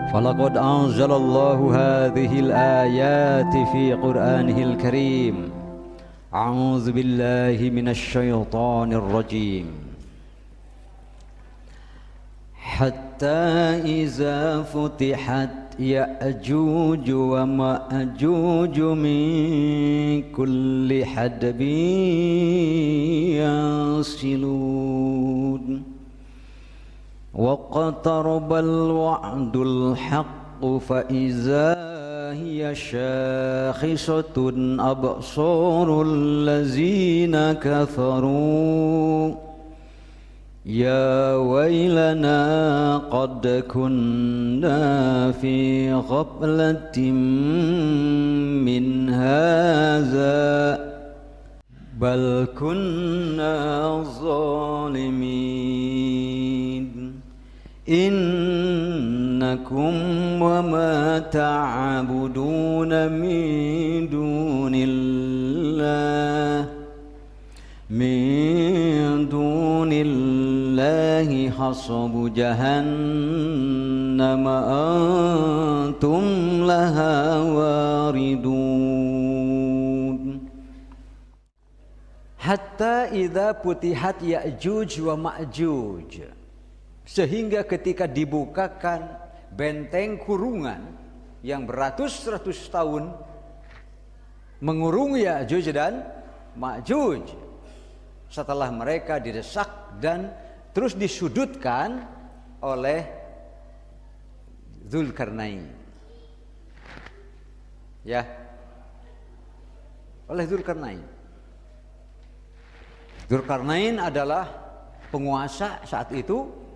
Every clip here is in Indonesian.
فلقد أنزل الله هذه الآيات في قرآنه الكريم. أعوذ بالله من الشيطان الرجيم. حتى إذا فتحت يأجوج ومأجوج من كل حدب ينسلون واقترب الوعد الحق فإذا هي شاخصة أبصار الذين كفروا يا ويلنا قد كنا في غفلة من هذا بل كنا ظالمين إنكم وما تعبدون من دون الله حصب جهنم أنتم لها واردون حتى إذا فتحت يأجوج ومأجوج, sehingga ketika dibukakan benteng kurungan yang beratus-ratus tahun mengurungi Ya'juj dan Ma'juj, setelah mereka didesak dan terus disudutkan oleh Dzulkarnain, ya, oleh Dzulkarnain. Dzulkarnain adalah penguasa saat itu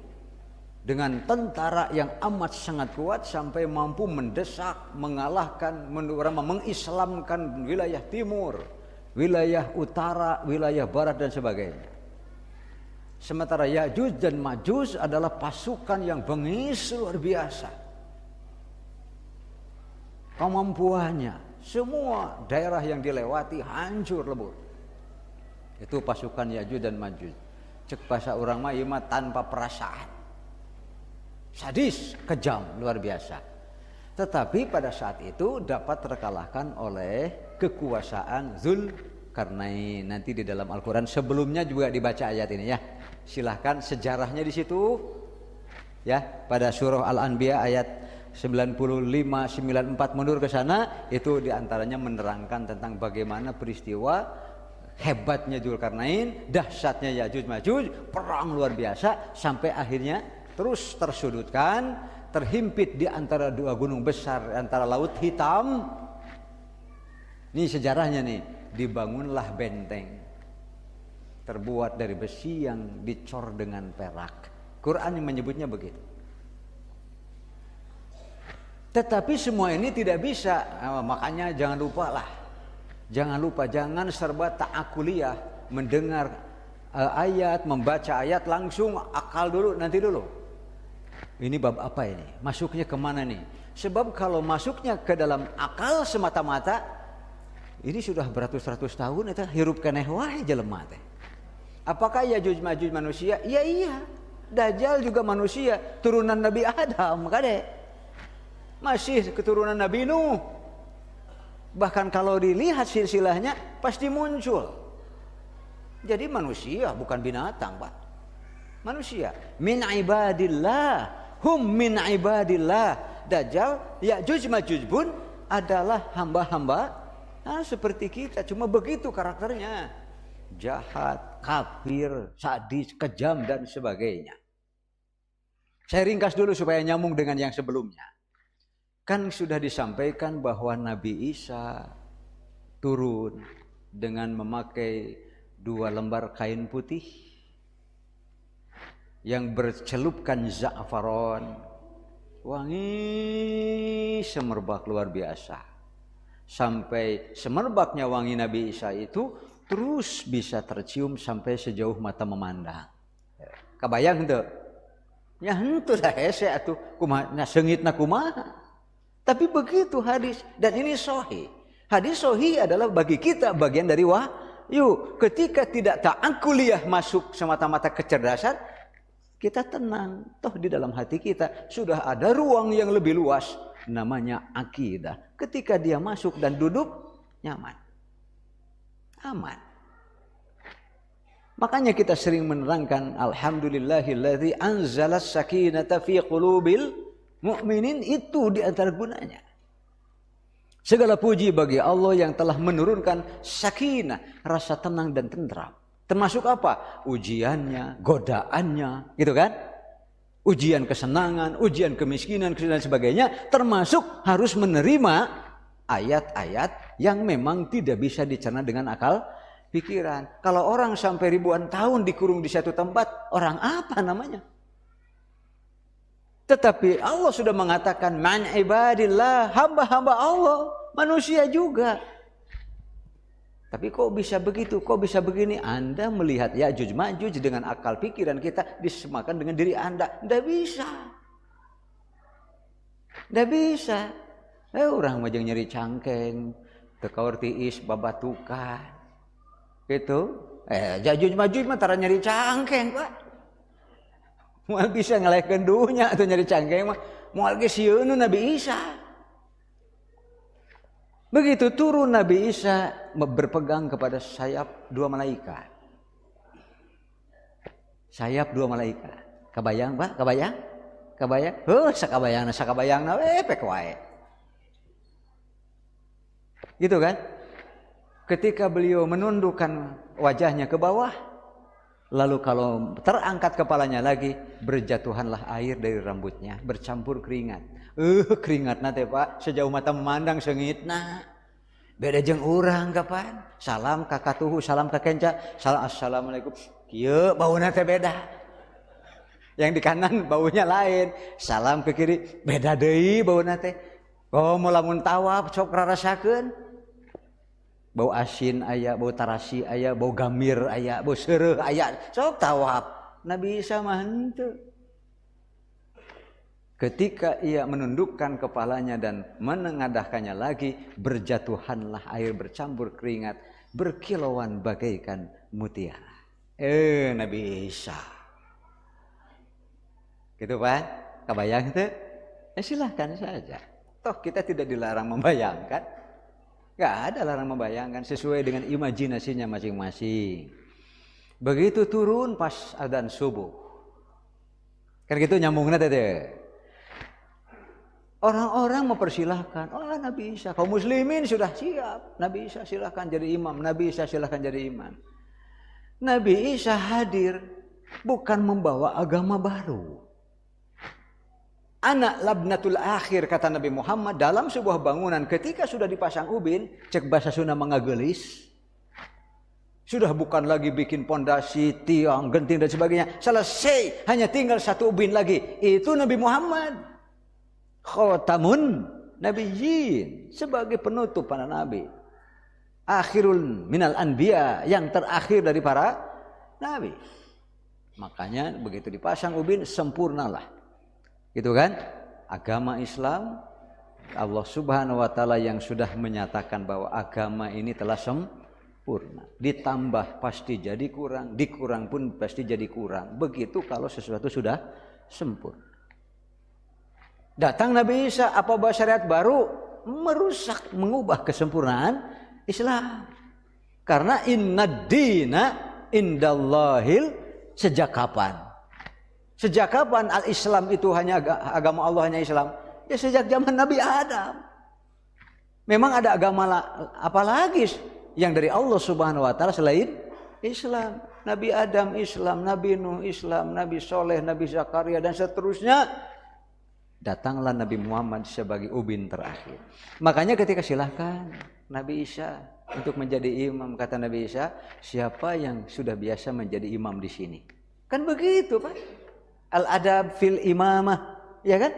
dengan tentara yang amat sangat kuat sampai mampu mendesak, mengalahkan, mengislamkan wilayah timur, wilayah utara, wilayah barat dan sebagainya. Sementara Ya'juj dan Ma'juj adalah pasukan yang bengis luar biasa. Kemampuannya, semua daerah yang dilewati hancur lebur. Itu pasukan Ya'juj dan Ma'juj. Cek bahasa orang mah tanpa perasaan. Sadis, kejam, luar biasa. Tetapi pada saat itu dapat terkalahkan oleh kekuasaan Dzulkarnain. Nanti di dalam Al-Quran sebelumnya juga dibaca ayat ini ya. Silahkan sejarahnya di situ ya, pada surah Al-Anbiya ayat 95-94 mundur ke sana, itu diantaranya menerangkan tentang bagaimana peristiwa hebatnya Dzulkarnain, dahsyatnya Ya'juj Ma'juj, perang luar biasa sampai akhirnya terus tersudutkan, terhimpit di antara dua gunung besar, antara Laut Hitam. Ini sejarahnya nih, dibangunlah benteng terbuat dari besi yang dicor dengan perak. Quran yang menyebutnya begitu. Tetapi semua ini tidak bisa, makanya jangan lupa, jangan serba ta'akuliyah, mendengar ayat, membaca ayat langsung akal dulu, nanti dulu. Ini bab apa ini? Masuknya kemana nih? Sebab kalau masuknya ke dalam akal semata-mata, ini sudah beratus-ratus tahun itu hirup keneh wae jelema teh. Apakah Ya'juj Ma'juj manusia? Iya. Dajjal juga manusia, turunan Nabi Adam, kade. Masih keturunan Nabi Nuh. Bahkan kalau dilihat silsilahnya pasti muncul. Jadi manusia bukan binatang, Pak. Manusia. Min ibadillah, hum min ibadillah. Dajjal, Ya'juj Ma'juj pun adalah hamba-hamba seperti kita, cuma begitu karakternya. Jahat, kafir, sadis, kejam dan sebagainya. Saya ringkas dulu supaya nyambung dengan yang sebelumnya. Kan sudah disampaikan bahwa Nabi Isa turun dengan memakai 2 lembar kain putih yang bercelupkan za'faron, wangi semerbak luar biasa. Sampai semerbaknya wangi Nabi Isa itu terus bisa tercium sampai sejauh mata memandang. Kabayang henteu? Ya henteu dah hese atuh kumaha seungitna kumaha. Tapi begitu hadis, dan ini sahih. Hadis sahih adalah bagi kita bagian dari wahyu. Ketika tidak ta'akuliyah masuk semata-mata kecerdasan, kita tenang. Toh di dalam hati kita sudah ada ruang yang lebih luas, namanya akidah. Ketika dia masuk dan duduk, nyaman, aman. Makanya kita sering menerangkan alhamdulillahilladzi anzalas sakinata fi qulubil mu'minin, itu di antara gunanya. Segala puji bagi Allah yang telah menurunkan sakinah, rasa tenang dan tentram. Termasuk apa? Ujiannya, godaannya, gitu kan? Ujian kesenangan, ujian kemiskinan dan sebagainya, termasuk harus menerima ayat-ayat yang memang tidak bisa dicerna dengan akal pikiran. Kalau orang sampai ribuan tahun dikurung di satu tempat, orang apa namanya? Tetapi Allah sudah mengatakan man ibadillah, hamba-hamba Allah, manusia juga. Tapi kok bisa begitu, kok bisa begini? Anda melihat Ya'juj Ma'juj dengan akal pikiran kita disemakan dengan diri Anda. Tidak bisa. Tidak bisa. Orang majang nyeri cangkeng, tekawar tiis, babatukan. Gitu. Ya'juj Ma'juj mah tara nyeri cangkeng, Pak. Moal bisa ngalaihkeun dunya atau nyeri cangkeng mah moal ge sieun Nabi Isa. Begitu turun Nabi Isa berpegang kepada sayap dua malaikat. Sayap dua malaikat. Kabayang, Pak? Kabayang? Kabayang? Sakabayangna pek wae. Gitu kan? Ketika beliau menundukkan wajahnya ke bawah, lalu kalau terangkat kepalanya lagi, berjatuhanlah air dari rambutnya, bercampur keringat. Keringatna teh Pak, sejauh mata memandang seungitna. Beda jeung urang kapan? Salam ka katuhu, salam ka kenca, salam assalamualaikum. Kieu bauna teh beda. Yang di kanan baunya lain. Salam ke kiri, beda deui bauna teh. Oh, mau lamun tawaf sok rarasakeun. Bau asin aya, bau tarasi aya, bau gamir aya, bau seureuh aya, sok tawaf. Nabi Isa mah henteu. Ketika ia menundukkan kepalanya dan menengadahkannya lagi, berjatuhanlah air bercampur keringat, berkilauan bagaikan mutiara. Nabi Isa. Gitu Pak? Kebayang itu? Silahkan saja. Toh kita tidak dilarang membayangkan. Gak ada larang membayangkan, sesuai dengan imajinasinya masing-masing. Begitu turun pas adzan subuh. Kan gitu nyambungnya teh. Orang-orang mempersilahkan, Nabi Isa, kaum muslimin sudah siap, Nabi Isa silahkan jadi imam, Nabi Isa silahkan jadi imam. Nabi Isa hadir bukan membawa agama baru. Anak labnatul akhir, kata Nabi Muhammad dalam sebuah bangunan ketika sudah dipasang ubin, cek bahasa Sunda mengagelis. Sudah bukan lagi bikin pondasi, tiang, genting dan sebagainya. Selesai, hanya tinggal satu ubin lagi. Itu Nabi Muhammad. Khatamun nabiyyin, sebagai penutup para nabi. Akhirul minal anbiya, yang terakhir dari para nabi. Makanya begitu dipasang ubin, sempurnalah. Gitu kan? Agama Islam, Allah Subhanahu wa taala yang sudah menyatakan bahwa agama ini telah sempurna. Ditambah pasti jadi kurang, dikurang pun pasti jadi kurang. Begitu kalau sesuatu sudah sempurna. Datang Nabi Isa, apa bawa syariat baru? Merusak, mengubah kesempurnaan Islam. Karena innad dina indallahil, sejak kapan? Sejak kapan al-Islam itu hanya agama Allah, hanya Islam? Ya sejak zaman Nabi Adam. Memang ada agama apa lagi yang dari Allah Subhanahu wa taala selain Islam? Nabi Adam Islam, Nabi Nuh Islam, Nabi Soleh, Nabi Zakaria dan seterusnya. Datanglah Nabi Muhammad sebagai ubin terakhir. Makanya ketika silahkan Nabi Isa untuk menjadi imam, kata Nabi Isa, siapa yang sudah biasa menjadi imam di sini? Kan begitu Pak. Al-adab fil imamah, ya kan?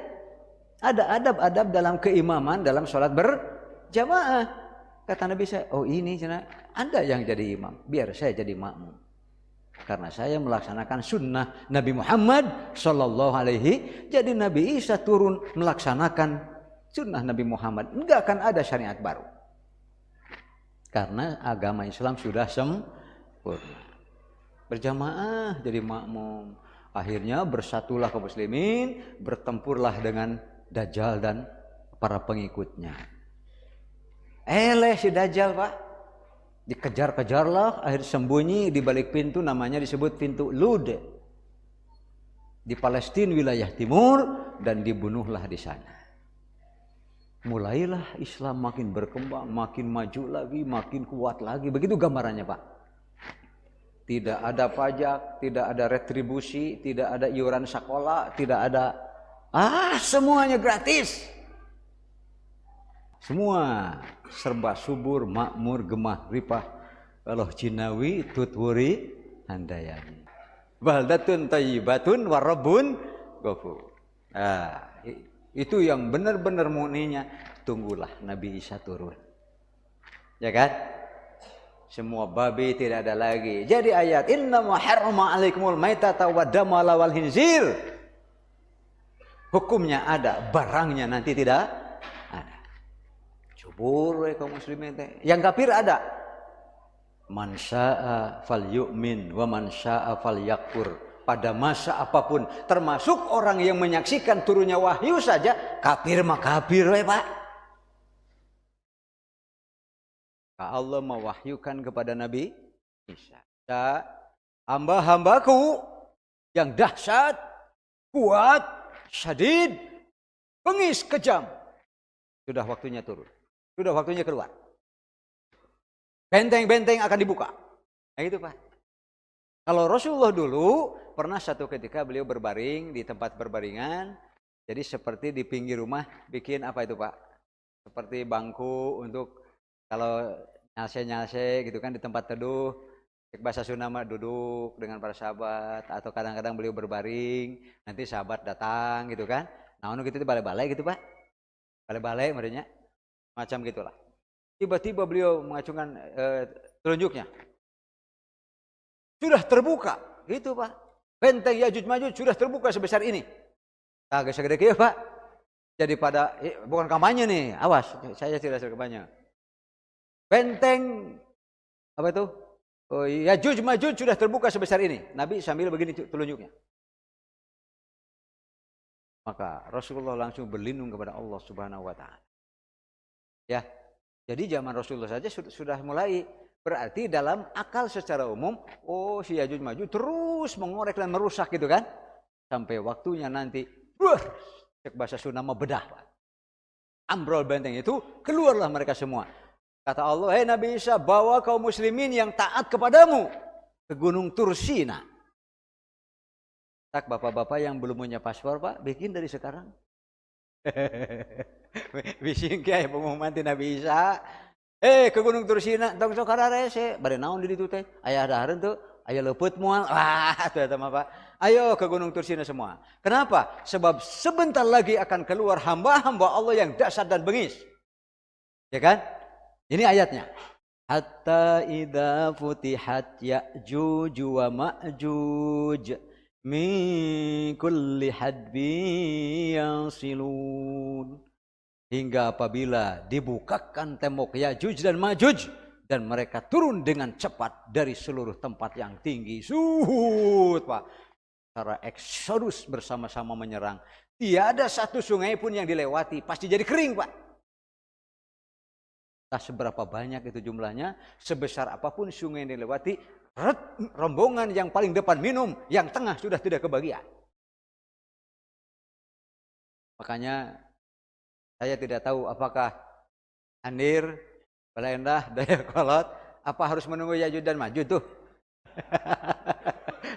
Ada adab-adab dalam keimaman, dalam sholat berjamaah. Kata Nabi Isa, oh ini Anda yang jadi imam, biar saya jadi makmum. Karena saya melaksanakan sunnah Nabi Muhammad Sallallahu Alaihi. Jadi Nabi Isa turun melaksanakan sunnah Nabi Muhammad. Enggak akan ada syariat baru. Karena agama Islam sudah sempurna. Berjamaah jadi makmum. Akhirnya bersatulah kaum muslimin, bertempurlah dengan Dajjal dan para pengikutnya. Si Dajjal, Pak. Dikejar-kejarlah, akhir sembunyi di balik pintu, namanya disebut pintu Lud. Di Palestina wilayah timur, dan dibunuhlah di sana. Mulailah Islam makin berkembang, makin maju lagi, makin kuat lagi. Begitu gambarannya, Pak. Tidak ada pajak, tidak ada retribusi, tidak ada iuran sekolah, tidak ada semuanya gratis. Semua serba subur, makmur, gemah, ripah. Allah Cinawi tutwuri handayani. Baldatun thayyibatun wa rabbun ghafur. Itu yang benar-benar murninya. Tunggulah Nabi Isa turun. Ya kan? Semua babi tidak ada lagi. Jadi ayat innama harrama alaikumul maitata wa dama wal hinzir. Hukumnya ada, barangnya nanti tidak ada. Cubur kaum muslimin teh. Yang kafir ada. Man syaa'a falyu'min wa man syaa'a falyakfur. Pada masa apapun, termasuk orang yang menyaksikan turunnya wahyu saja, kafir mah kafir Pak. Allah mewahyukan kepada Nabi Isa, hamba-hambaku yang dahsyat, kuat, syadid, bengis, kejam. Sudah waktunya turun. Sudah waktunya keluar. Benteng-benteng akan dibuka. Nah itu Pak. Kalau Rasulullah dulu pernah satu ketika beliau berbaring di tempat berbaringan. Jadi seperti di pinggir rumah bikin apa itu Pak? Seperti bangku untuk kalau nyalse-nyalse gitu kan di tempat teduh. Bahasa Sunda mah duduk dengan para sahabat. Atau kadang-kadang beliau berbaring. Nanti sahabat datang gitu kan. Nah gitu itu balai-balai gitu Pak. Balai-balai merenya. Macam gitulah. Tiba-tiba beliau mengacungkan telunjuknya. Sudah terbuka. Gitu Pak. Benteng Yajuj Majuj sudah terbuka sebesar ini. Kagak segede kia Pak. Jadi pada, bukan kampanye nih. Awas, saya tidak kampanye. Benteng, apa itu? Yajuj Majuj sudah terbuka sebesar ini. Nabi sambil begini telunjuknya. Maka Rasulullah langsung berlindung kepada Allah Subhanahu wa Ta'ala. Ya, jadi zaman Rasulullah saja sudah mulai. Berarti dalam akal secara umum, si Yajuj Majuj terus mengorek dan merusak gitu kan. Sampai waktunya nanti, cek bahasa Sunda mah bedah. Ambrol benteng itu, keluarlah mereka semua. Kata Allah, Nabi Isa, bawa kaum muslimin yang taat kepadamu ke Gunung Tursina. Tak bapak-bapak yang belum punya paspor Pak, bikin dari sekarang. Bising kayak pengumuman Nabi Isa. Ke Gunung Tursina, tong sok kararese, bade naon di ditu teh? Aya dahareun tuh, aya leupeut moal. Tuh eta mah Pak. Ayo ke Gunung Tursina semua. Kenapa? Sebab sebentar lagi akan keluar hamba-hamba Allah yang dahsyat dan bengis. Ya kan? Ini ayatnya. Hatta idza futihat Ya'juj wa Ma'juj min kulli hadbin yansilun. Hingga apabila dibukakan tembok Ya'juj dan Ma'juj dan mereka turun dengan cepat dari seluruh tempat yang tinggi. Suhut Pak. Secara eksodus bersama-sama menyerang. Tiada satu sungai pun yang dilewati. Pasti jadi kering Pak. Entah seberapa banyak itu jumlahnya. Sebesar apapun sungai yang dilewati. Rombongan yang paling depan minum. Yang tengah sudah tidak kebagian. Makanya saya tidak tahu apakah Andir, Balendah, Dayakolot, apa harus menunggu Ya'juj dan Ma'juj tuh.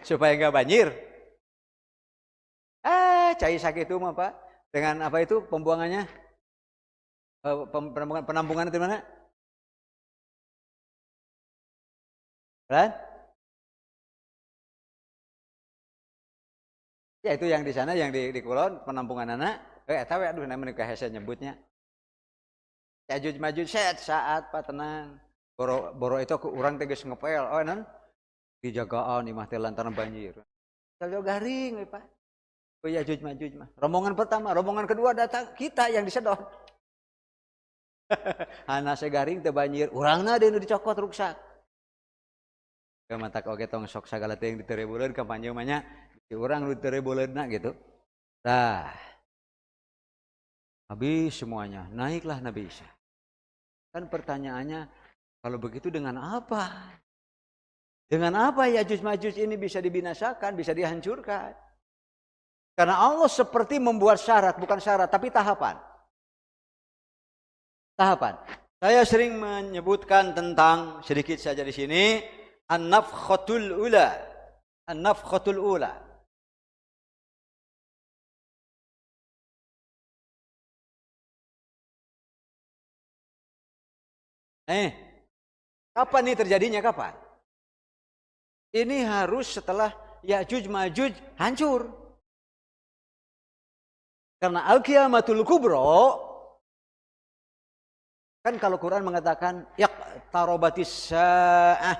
Supaya enggak banjir. Cai sakit itu mah Pak. Dengan apa itu pembuangannya? Penampungan itu mana? Kan? Ya itu yang di sana, yang di Kulon, penampungan anak. Tahu aduh namanya kahese nyebutnya. Ya'juj Ma'juj saat Pak tenang. Boro itu aku urang teh geus ngepel. Non dijagaan imah teh lantaran banjir. Kalau garing we Pak. Ya'juj Ma'juj mah. Rombongan pertama, rombongan kedua datang kita yang disedot. Hanase garing teh banjir, urangna deui nu dicokot ruksak. Ke matak oge tong sok sagala teh yang diterebuleun kampanye mah nya Si orang lu tereboleuna gitu. Dah. Habis semuanya, naiklah Nabi Isa. Kan pertanyaannya, kalau begitu dengan apa? Dengan apa Yajuj Majuj ini bisa dibinasakan, bisa dihancurkan? Karena Allah seperti membuat syarat, bukan syarat, tapi tahapan. Tahapan. Saya sering menyebutkan tentang, sedikit saja di sini, an-nafkhatul ula. An-nafkhatul ula. Kapan ini terjadinya, kapan? Ini harus setelah Ya'juj Ma'juj hancur. Karena al-qiyamatul kubro, kan kalau Quran mengatakan yaqtarabatis sa'ah,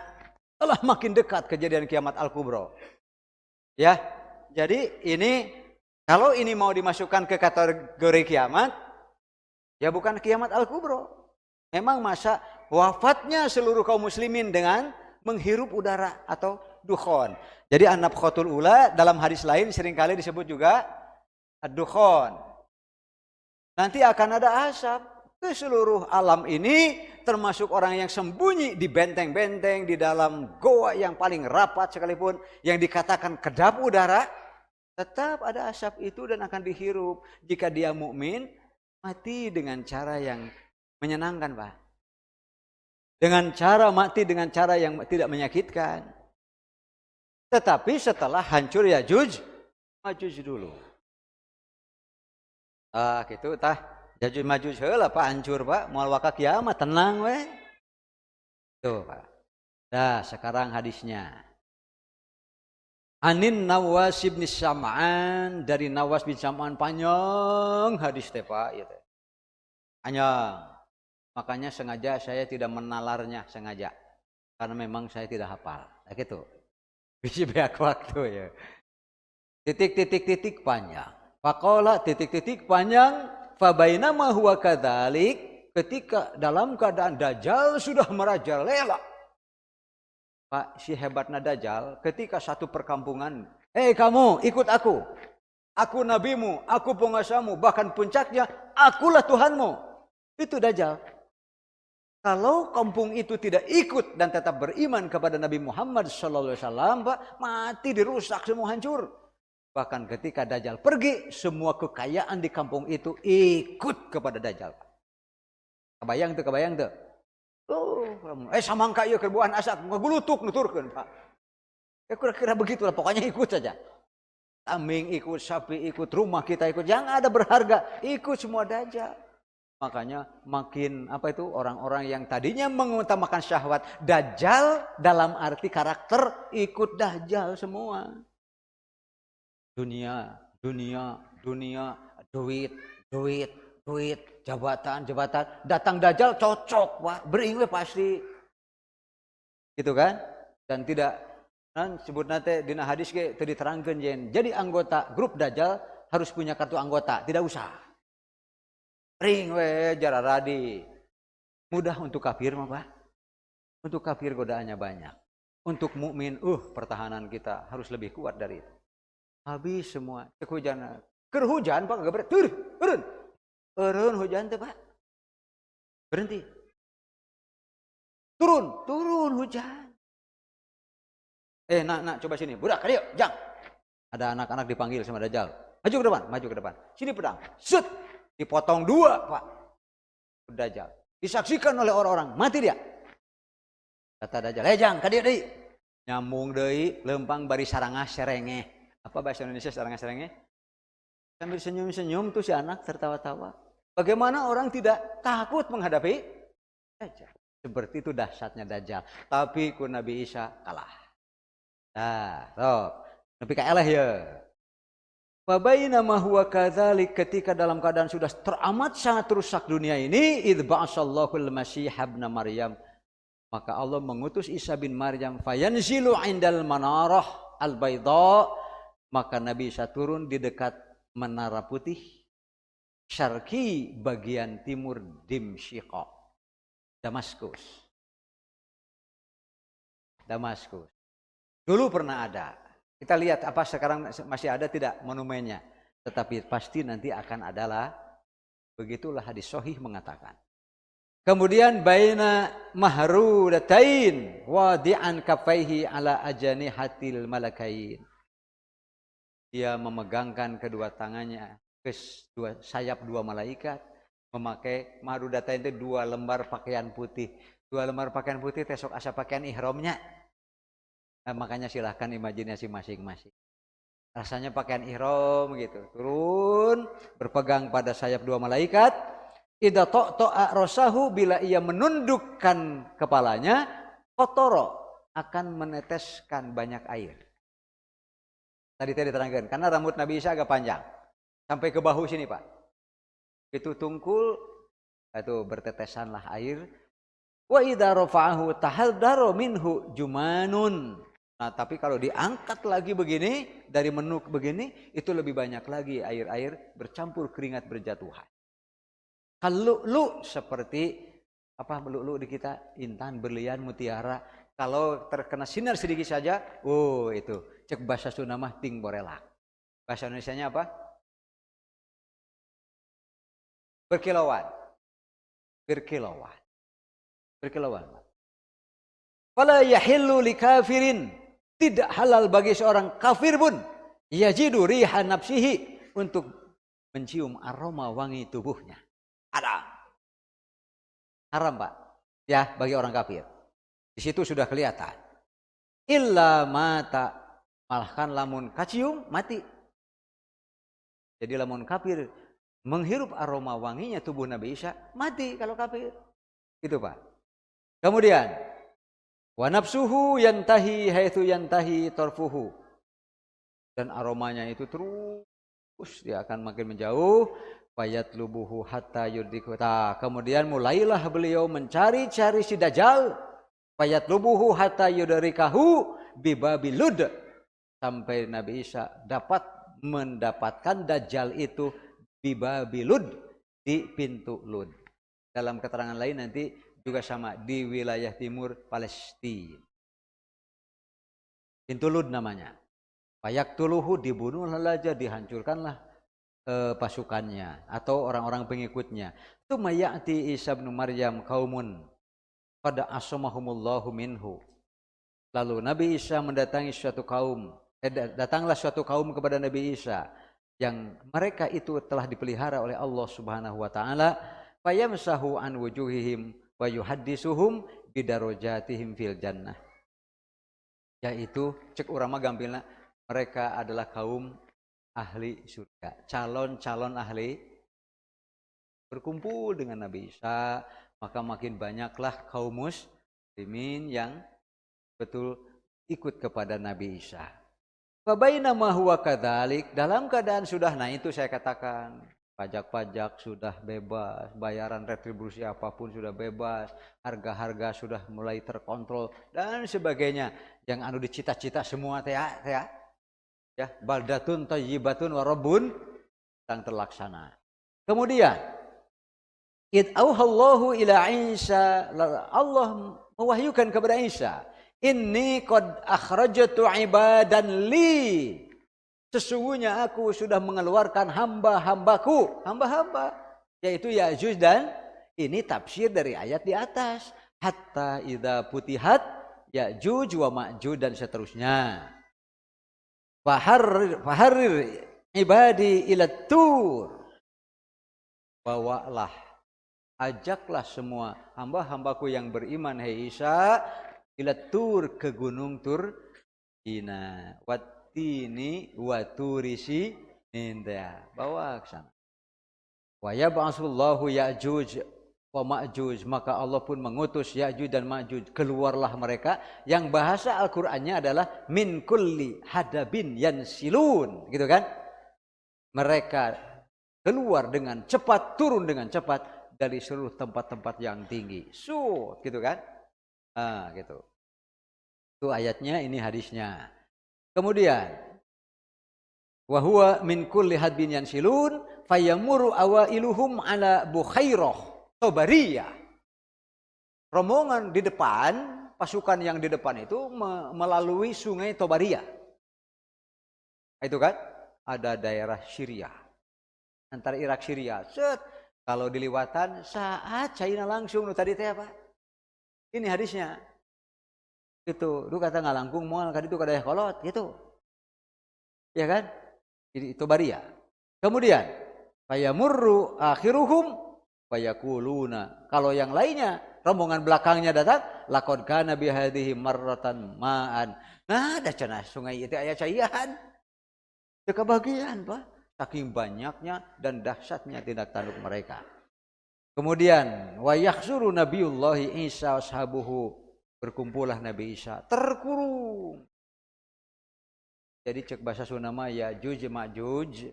telah makin dekat kejadian kiamat al-kubro. Ya. Jadi ini kalau ini mau dimasukkan ke kategori kiamat, ya bukan kiamat al-kubro. Memang masa wafatnya seluruh kaum muslimin dengan menghirup udara atau dukhon. Jadi an-nafkhatul ula dalam hadis lain seringkali disebut juga ad-dukhon. Nanti akan ada asap ke seluruh alam ini, termasuk orang yang sembunyi di benteng-benteng, di dalam goa yang paling rapat sekalipun, yang dikatakan kedap udara, tetap ada asap itu dan akan dihirup. Jika dia mukmin, mati dengan cara yang menyenangkan, Pak. Dengan cara mati dengan cara yang tidak menyakitkan. Tetapi setelah hancur Yajuj Majuj dulu. Gitu tah. Yajuj Majuj heula Pak hancur Pak, moal waka kiamat tenang we. Tuh Pak. Dah sekarang hadisnya. Anin Nawas bin Sam'an, dari Nawas bin Sam'an, panjang hadis teh Pak, gitu. Panjang. Makanya sengaja saya tidak menalarnya, sengaja. Karena memang saya tidak hafal. Nah gitu. Bisa banyak waktu ya. Titik panjang. Faqala titik panjang. Fabainama huwa kadzalik, ketika dalam keadaan Dajjal sudah merajalela. Pak, si hebatnya Dajjal, ketika satu perkampungan, kamu ikut aku. Aku nabimu, aku penguasamu, bahkan puncaknya akulah Tuhanmu. Itu Dajjal. Kalau kampung itu tidak ikut dan tetap beriman kepada Nabi Muhammad SAW, Pak, mati, dirusak, semua hancur. Bahkan ketika Dajjal pergi, semua kekayaan di kampung itu ikut kepada Dajjal. Kebayang tuh. Samangka ieu kerbuan asap, ngagulutuk nuturkeun, Pak. Kira-kira begitulah, pokoknya ikut saja. Kambing ikut, sapi ikut, rumah kita ikut, yang ada berharga ikut semua Dajjal. Makanya makin orang-orang yang tadinya mengutamakan syahwat Dajjal dalam arti karakter ikut Dajjal semua. Dunia, duit, jabatan. Datang Dajjal cocok, Pak. Beringat pasti. Gitu kan? Dan tidak sebut nate dina hadis ge teu diterangkeun jen. Jadi anggota grup Dajjal harus punya kartu anggota, tidak usah. Ring we jararadi. Mudah untuk kafir mah, Pak. Untuk kafir godaannya banyak. Untuk mukmin, pertahanan kita harus lebih kuat dari itu. Habis semua. Cek hujan. Keur hujan, Pak, enggak turun. Eureun hujan teh, Pak. Berhenti. Turun hujan. Nak coba sini. Budak, ayo, jang. Ada anak-anak dipanggil sama Dajjal. Maju ke depan. Sini pedang. Set. Dipotong 2, Pak. Dajjal. Disaksikan oleh orang-orang. Mati dia. Kata Dajjal, jang, ka dieu deui. Nyambung deui, lempang bari sarangah serenge. Apa bahasa Indonesia sarangah serenge? Sambil senyum-senyum tuh si anak tertawa-tawa. Bagaimana orang tidak takut menghadapi Dajjal? Seperti itu dahsyatnya Dajjal. Tapi ku Nabi Isa kalah. Tapi kalah ya. Fabainama huwa kadzalik, ketika dalam keadaan sudah teramat sangat rusak dunia ini, idz ba'asallahul masih ibn Maryam, maka Allah mengutus Isa bin Maryam, fayanzilu indal manarah al-baydha, maka Nabi Isa turun di dekat menara putih syarqi, bagian timur Dimsyqa, Damaskus. Dulu pernah ada. Kita lihat apa sekarang masih ada tidak monumennya. Tetapi pasti nanti akan adalah, begitulah hadis sahih mengatakan. Kemudian baina mahrudatain wadi'an kafaihi ala ajanihatil malakain. Dia memegangkan kedua tangannya ke sayap dua malaikat, memakai mahrudatain itu 2 lembar pakaian putih. 2 lembar pakaian putih besok asa pakaian ihramnya. Nah, makanya silahkan imajinasi masing-masing. Rasanya pakaian ihram gitu, turun berpegang pada sayap 2 malaikat. Idza ta'ta'a rasahu, bila ia menundukkan kepalanya, qatara, akan meneteskan banyak air. Tadi diterangkan, karena rambut Nabi Isa agak panjang sampai ke bahu sini, Pak. Itu tungkul, itu bertetesanlah air. Wa idza rafa'ahu tahaddara minhu jumanun. Nah, tapi kalau diangkat lagi begini, dari menuk begini, itu lebih banyak lagi air-air bercampur keringat berjatuhan. Kalau seperti apa lu'lu' di kita, intan, berlian, mutiara. Kalau terkena sinar sedikit saja, oh itu cek bahasa Sunda mah ting borelak. Bahasa Indonesianya apa? Berkilauan. Berkilauan. Berkilauan. Fala yahillu likafirin, tidak halal bagi seorang kafir pun yajidu riha nafsihi, untuk mencium aroma wangi tubuhnya. Haram, Pak. Ya, bagi orang kafir. Di situ sudah kelihatan. Illa mata, malahkan lamun kacium mati. Jadi lamun kafir menghirup aroma wanginya tubuh Nabi Isa, mati kalau kafir. Gitu, Pak. Kemudian wa nafsuhu yantahi haitsu yantahi tarfuhu. Dan aromanya itu terus dia akan makin menjauh. Fayatlubuhu hatta yudrikuta. Kemudian mulailah beliau mencari-cari si Dajjal. Fayatlubuhu hatta yudrikahu bibabil Lud. Sampai Nabi Isa dapat mendapatkan Dajjal itu bibabil Lud, di pintu Lud. Dalam keterangan lain nanti juga sama, di wilayah timur Palestina. Pintu Lud namanya. Fayaktuluhu, dibunuhlah aja, dihancurkanlah pasukannya atau orang-orang pengikutnya. Tsumma ya'ti Isa bin Maryam qaumun qad asamahumullahu minhu. Lalu Nabi Isa mendatangi suatu kaum, datanglah suatu kaum kepada Nabi Isa yang mereka itu telah dipelihara oleh Allah Subhanahu wa taala. Fayamsahu an wujuhihim wa yuhaddisuhum bidarajatihim fil jannah. Yaitu cek urama gampilna, mereka adalah kaum ahli surga, calon-calon ahli, berkumpul dengan Nabi Isa, maka makin banyaklah kaum muslimin yang betul ikut kepada Nabi Isa. Fabainama huwa kadzalik, dalam keadaan sudah, nah itu saya katakan, pajak-pajak sudah bebas, bayaran retribusi apapun sudah bebas, harga-harga sudah mulai terkontrol dan sebagainya. Yang anu dicita-cita semua teh ya, baldatun thayyibatun wa rabbun yang terlaksana. Kemudian id auhallahu ila Isa, Allah mewahyukan kepada Isa, inni qad akhrajtu ibadan li, sesungguhnya aku sudah mengeluarkan hamba-hambaku, hamba-hamba yaitu Ya'juj, dan ini tafsir dari ayat di atas, hatta idza putihat Ya'juj wa Ma'juj dan seterusnya. Faharrir ibadi ila tur, bawalah, ajaklah semua hamba-hambaku yang beriman, hai Isa, ila tur, ke gunung Tur Ina, wattini wa turisi ninda, bawa ke sana. Wa yab'atsullahu Ya'juj wa Ma'juj, maka Allah pun mengutus Ya'juj dan Ma'juj, keluarlah mereka, yang bahasa Al-Qur'annya adalah min kulli hadabin yansilun, gitu kan? Mereka keluar dengan cepat, turun dengan cepat dari seluruh tempat-tempat yang tinggi. Gitu kan? Gitu. Itu ayatnya, ini hadisnya. Kemudian wa huwa min kulli hadbin yansilun fayamuru awailuhum ala bukhairah Tobariyah. Rombongan di depan, pasukan yang di depan itu melalui sungai Tobariyah. Itu kan ada daerah Syria. Antara Irak Syria. Set. Kalau diliwatan saat China langsung tadi teh apa? Ini hadisnya. Itu, lu kata ngalangkung moal kan itu kada kolot gitu. Ya kan? Jadi itu baria. Kemudian fayamurru akhiruhum fayakuluna. Kalau yang lainnya, rombongan belakangnya datang, laqad kana bihadhihi marratan ma'an. Nah, ada cenah sungai itu aya caian. Teu kebagian, Pak. Saking banyaknya dan dahsyatnya tindak tanduk mereka. Kemudian wa yakhsuru nabiyullahi Isa washabuhu, berkumpullah Nabi Isa terkurung. Jadi cek bahasa Sunda mah Yajuj Majuj,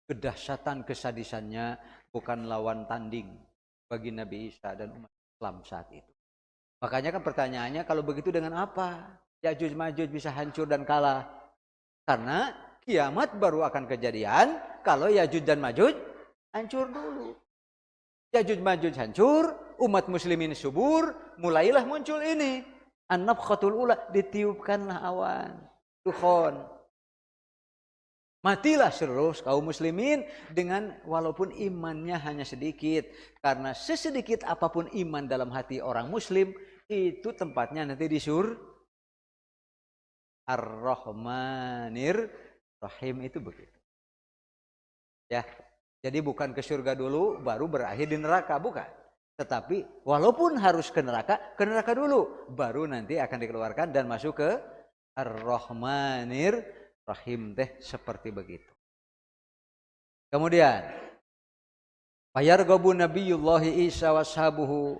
kedahsyatan kesadisannya bukan lawan tanding bagi Nabi Isa dan umat Islam saat itu. Makanya kan pertanyaannya, kalau begitu dengan apa Yajuj Majuj bisa hancur dan kalah? Karena kiamat baru akan kejadian kalau Yajuj dan Majuj hancur dulu. Yajuj Majuj hancur, umat muslimin subur, mulailah muncul ini an-nafkhatul ula, ditiupkanlah awan dukhon. Matilah seluruh kaum muslimin dengan walaupun imannya hanya sedikit. Karena sesedikit apapun iman dalam hati orang muslim, itu tempatnya nanti di surga. Ar-Rahmanir Rahim itu begitu. Ya, jadi bukan ke surga dulu baru berakhir di neraka, bukan. Tetapi walaupun harus ke neraka dulu, baru nanti akan dikeluarkan dan masuk ke Ar-Rahmanir Rahim teh seperti begitu. Kemudian fayarghabu nabiyullahi Isa washabuhu,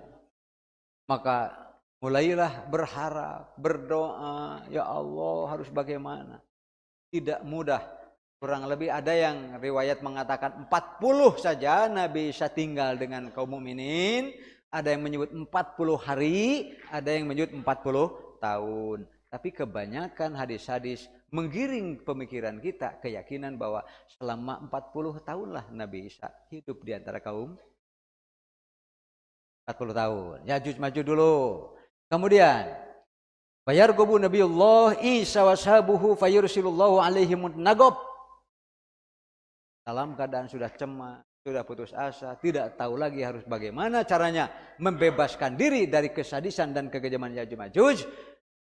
maka mulailah berharap, berdoa, ya Allah harus bagaimana. Tidak mudah. Kurang lebih ada yang riwayat mengatakan 40 saja Nabi Isa tinggal dengan kaum mukminin, ada yang menyebut 40 hari, ada yang menyebut 40 tahun. Tapi kebanyakan hadis-hadis menggiring pemikiran kita, keyakinan bahwa selama 40 tahunlah Nabi Isa hidup di antara kaum. 40 tahun. Yajuj Majuj dulu. Kemudian fayarghabu nabiyullah Isa washabuhu fayursilullahu alaihim nagab. Dalam keadaan sudah cemas, sudah putus asa, tidak tahu lagi harus bagaimana caranya membebaskan diri dari kesadisan dan kekejaman Yajuj Majuj,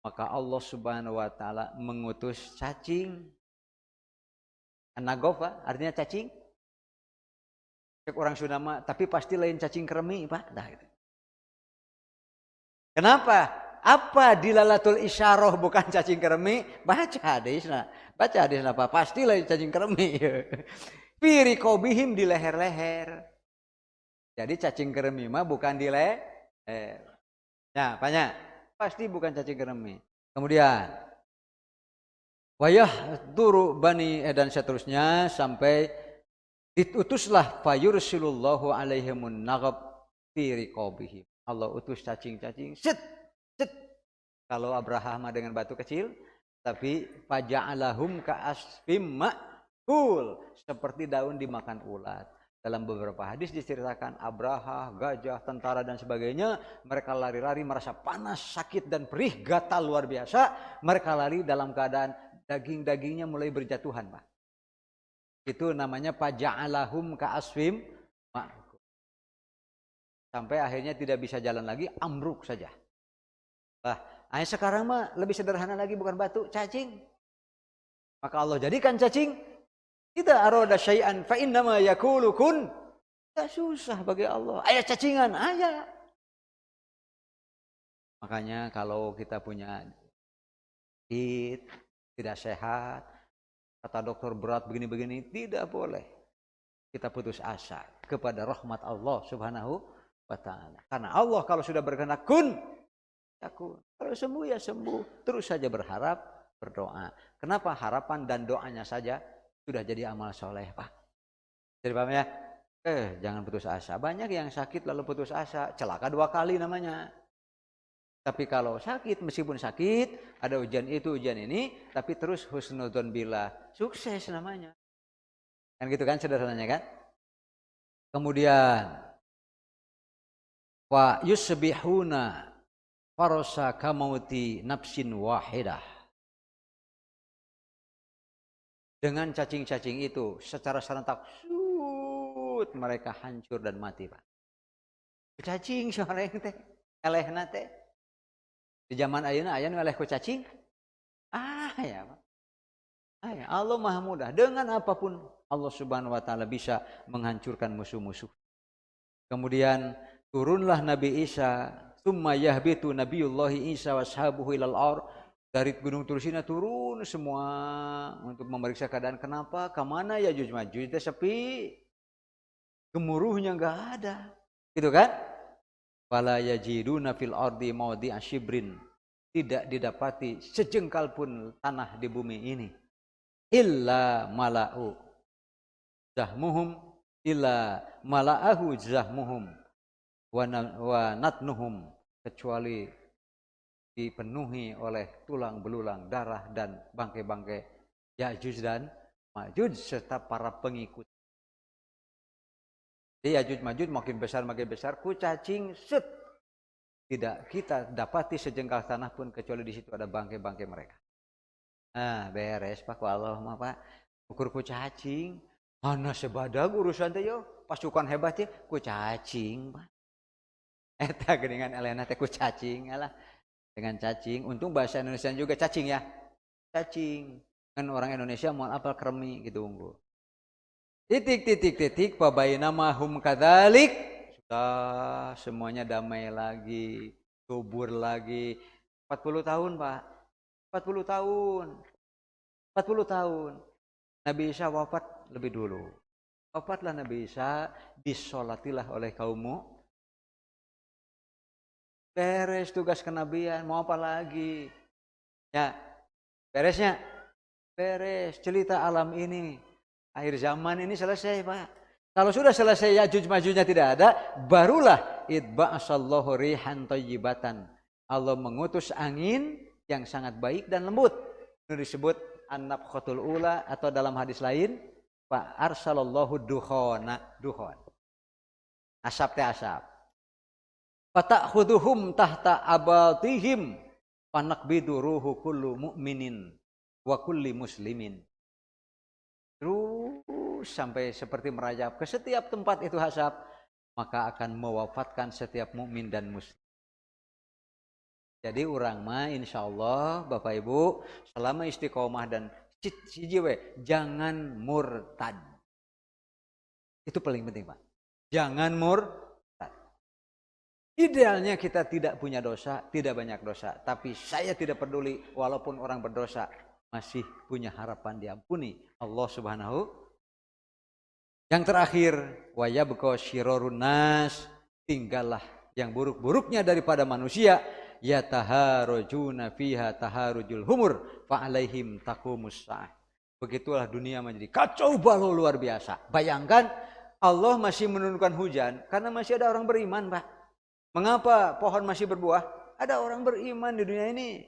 maka Allah Subhanahu wa taala mengutus cacing. An-Nagofa artinya cacing. Cek orang Sunda mah, tapi pasti lain cacing keremi, Pak. Nah, gitu. Kenapa? Apa dilalatul isyarah bukan cacing keremi? Baca hadisna. Baca hadisna Pak, pasti lain cacing keremi. Fi riqabihim, di leher-leher. Jadi cacing keremi mah bukan di leher. Nah, banyak. Pasti bukan cacing keremi. Kemudian wayah turu bani dan seterusnya sampai diutuslah fayursilullahu alaihimun naghab fi riqabihim. Allah utus cacing-cacing. Set. Kalau Abraham dengan batu kecil, tapi faja'alahum ka'asfim ma'kul, seperti daun dimakan ulat. Dalam beberapa hadis diceritakan Abraha, gajah, tentara dan sebagainya, mereka lari-lari merasa panas, sakit dan perih, gatal luar biasa. Mereka lari dalam keadaan daging-dagingnya mulai berjatuhan, Pak. Itu namanya faja'alahum ka'asfim ma'kul. Sampai akhirnya tidak bisa jalan lagi, amruk saja. Sekarang mah lebih sederhana lagi, bukan batu, cacing. Maka Allah jadikan cacing. Idza arada syai'an fa innama yaqulu kun. Tak susah bagi Allah. Aya cacingan, aya. Makanya kalau kita punya tidak sehat, kata dokter berat begini-begini, tidak boleh kita putus asa kepada rahmat Allah Subhanahu wa taala. Karena Allah kalau sudah berkehendak kun yakun. Kalau sembuh ya sembuh. Terus saja berharap, berdoa. Kenapa harapan dan doanya saja sudah jadi amal soleh, Pak? Jadi paham ya? Jangan putus asa. Banyak yang sakit lalu putus asa, celaka 2 kali namanya. Tapi kalau sakit, meskipun sakit, ada ujian itu, ujian ini, tapi terus husnudzon billah, sukses namanya. Kan gitu kan sederhananya kan? Kemudian wa yusbihuna farasa kamauti nafsin wahidah. Dengan cacing-cacing itu secara serentak mereka hancur dan mati, Pak. Cacing soreng teh, elehna teh. Di zaman ayeuna aya nu eleh ku cacing? Ya, Pak. Ya, Allah Maha Mudah. Dengan apapun Allah Subhanahu wa taala bisa menghancurkan musuh-musuh. Kemudian turunlah Nabi Isa, summa yahbitu nabiyullahi Isa washabuhu ilal ar. Dari gunung Tursina turun semua untuk memeriksa keadaan. Kenapa? Kemana Yajuj Majuj? Itu sepi. Gemuruhnya enggak ada. Gitu kan? Fala yajiduna fil ardi mawdi'a shibrin. Tidak didapati sejengkal pun tanah di bumi ini. Illa mala'u zahmuhum illa mala'ahu zahmuhum wa natnuhum, kecuali dipenuhi oleh tulang belulang, darah dan bangkai-bangkai Ya'juj dan Ma'juj serta para pengikut. Jadi Ya'juj Ma'juj makin besar ku cacing set. Tidak kita dapati sejengkal tanah pun kecuali di situ ada bangkai-bangkai mereka. Nah, beres Pak, Allah mah Pak. Ukur ku cacing, mana sebadag urusan teh yo. Pasukan hebat ya ku cacing, Pak. Eta geuningan elena teh ku cacing lah. Dengan cacing, untung bahasa Indonesia juga cacing ya. Cacing. Kan orang Indonesia mau apal kremi gitu unggul. Titik pabainama hum kadzalik. Sudah semuanya damai lagi, subur lagi. 40 tahun, Pak. 40 tahun. 40 tahun. Nabi Isa wafat lebih dulu. Wafatlah Nabi Isa, disolatilah oleh kaummu. Beres tugas kenabian, mau apa lagi? Ya, beresnya? Beres, cerita alam ini. Akhir zaman ini selesai, Pak. Kalau sudah selesai Ya'juj Ma'jujnya tidak ada, barulah idba'asallahu rihan thayyibatan. Allah mengutus angin yang sangat baik dan lembut. Itu disebut an-nafkhatul ula, atau dalam hadis lain, fa arsalallahu dukhon. Asap teh asap. Fata'khuduhum tahta abatihim fanaqbidu ruhu kullu mu'minin wa kulli muslimin. Terus sampai seperti merajap ke setiap tempat itu asap, maka akan mewafatkan setiap mukmin dan muslim. Jadi urang mah insyaallah Bapak Ibu selama istiqomah dan jangan murtad. Itu paling penting, Pak. Jangan murtad. Idealnya kita tidak punya dosa, tidak banyak dosa. Tapi saya tidak peduli walaupun orang berdosa masih punya harapan diampuni Allah Subhanahu. Yang terakhir, wa yabqa syirarun nas, tinggallah yang buruk-buruknya daripada manusia, yataharujuna fiha taharujul humur fa alaihim taqumus saah. Begitulah dunia menjadi kacau balau luar biasa. Bayangkan Allah masih menurunkan hujan karena masih ada orang beriman, Pak. Mengapa pohon masih berbuah? Ada orang beriman di dunia ini.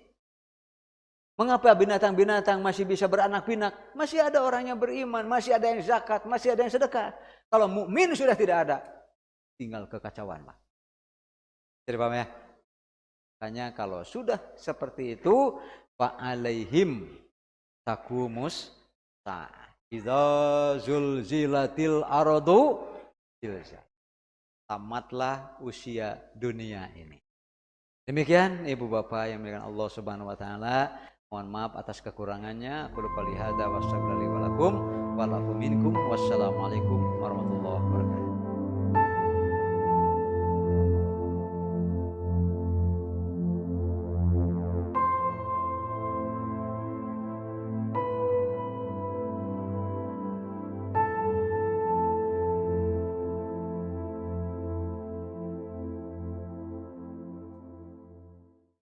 Mengapa binatang-binatang masih bisa beranak pinak? Masih ada orang yang beriman, masih ada yang zakat, masih ada yang sedekah. Kalau mukmin sudah tidak ada, tinggal kekacauan, Pak. Jadi paham ya? Hanya kalau sudah seperti itu, fa alaihim taqumus saah. Idza zulzilatil ardu zilzal. Tamatlah usia dunia ini. Demikian Ibu Bapak yang dimuliakan Allah Subhanahu wa taala. Mohon maaf atas kekurangannya. Aku qouli hadza wa astaghfirullahi wa lakum wa lakum minkum. Wassalamualaikum warahmatullahi wabarakatuh.